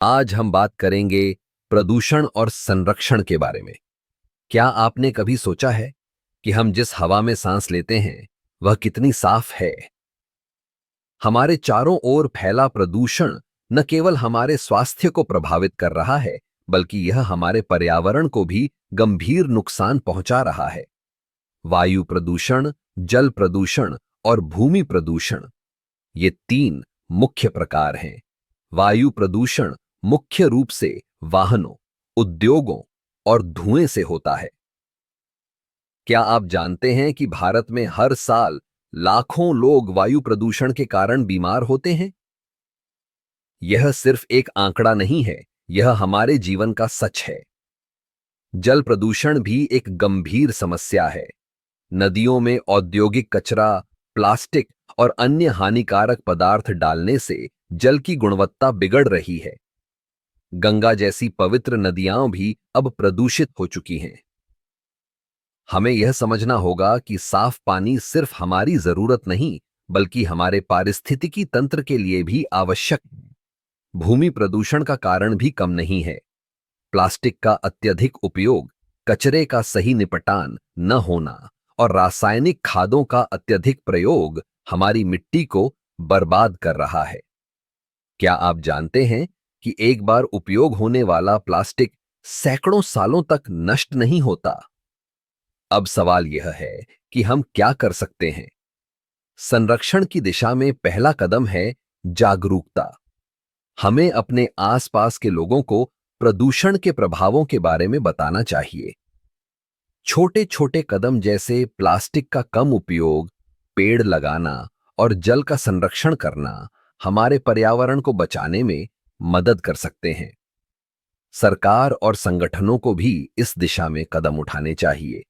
आज हम बात करेंगे प्रदूषण और संरक्षण के बारे में। क्या आपने कभी सोचा है कि हम जिस हवा में सांस लेते हैं वह कितनी साफ है? हमारे चारों ओर फैला प्रदूषण न केवल हमारे स्वास्थ्य को प्रभावित कर रहा है, बल्कि यह हमारे पर्यावरण को भी गंभीर नुकसान पहुंचा रहा है। वायु प्रदूषण, जल प्रदूषण और भूमि प्रदूषण, ये तीन मुख्य प्रकार हैं। वायु प्रदूषण मुख्य रूप से वाहनों, उद्योगों और धुएं से होता है। क्या आप जानते हैं कि भारत में हर साल लाखों लोग वायु प्रदूषण के कारण बीमार होते हैं? यह सिर्फ एक आंकड़ा नहीं है, यह हमारे जीवन का सच है। जल प्रदूषण भी एक गंभीर समस्या है। नदियों में औद्योगिक कचरा, प्लास्टिक और अन्य हानिकारक पदार्थ डालने से जल की गुणवत्ता बिगड़ रही है। गंगा जैसी पवित्र नदियां भी अब प्रदूषित हो चुकी हैं। हमें यह समझना होगा कि साफ पानी सिर्फ हमारी जरूरत नहीं, बल्कि हमारे पारिस्थितिकी तंत्र के लिए भी आवश्यक है। भूमि प्रदूषण का कारण भी कम नहीं है। प्लास्टिक का अत्यधिक उपयोग, कचरे का सही निपटान न होना और रासायनिक खादों का अत्यधिक प्रयोग हमारी मिट्टी को बर्बाद कर रहा है। क्या आप जानते हैं कि एक बार उपयोग होने वाला प्लास्टिक सैकड़ों सालों तक नष्ट नहीं होता? अब सवाल यह है कि हम क्या कर सकते हैं। संरक्षण की दिशा में पहला कदम है जागरूकता। हमें अपने आसपास के लोगों को प्रदूषण के प्रभावों के बारे में बताना चाहिए। छोटे छोटे कदम जैसे प्लास्टिक का कम उपयोग, पेड़ लगाना और जल का संरक्षण करना हमारे पर्यावरण को बचाने में मदद कर सकते हैं। सरकार और संगठनों को भी इस दिशा में कदम उठाने चाहिए।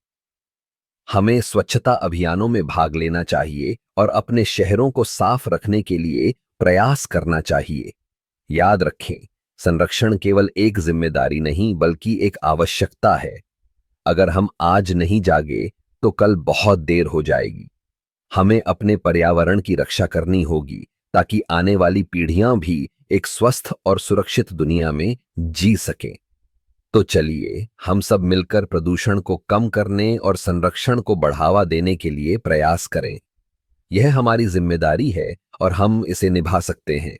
हमें स्वच्छता अभियानों में भाग लेना चाहिए और अपने शहरों को साफ रखने के लिए प्रयास करना चाहिए। याद रखें, संरक्षण केवल एक जिम्मेदारी नहीं, बल्कि एक आवश्यकता है। अगर हम आज नहीं जागे तो कल बहुत देर हो जाएगी। हमें अपने पर्यावरण की रक्षा करनी होगी ताकि आने वाली पीढ़ियां भी एक स्वस्थ और सुरक्षित दुनिया में जी सकें। तो चलिए हम सब मिलकर प्रदूषण को कम करने और संरक्षण को बढ़ावा देने के लिए प्रयास करें। यह हमारी जिम्मेदारी है और हम इसे निभा सकते हैं।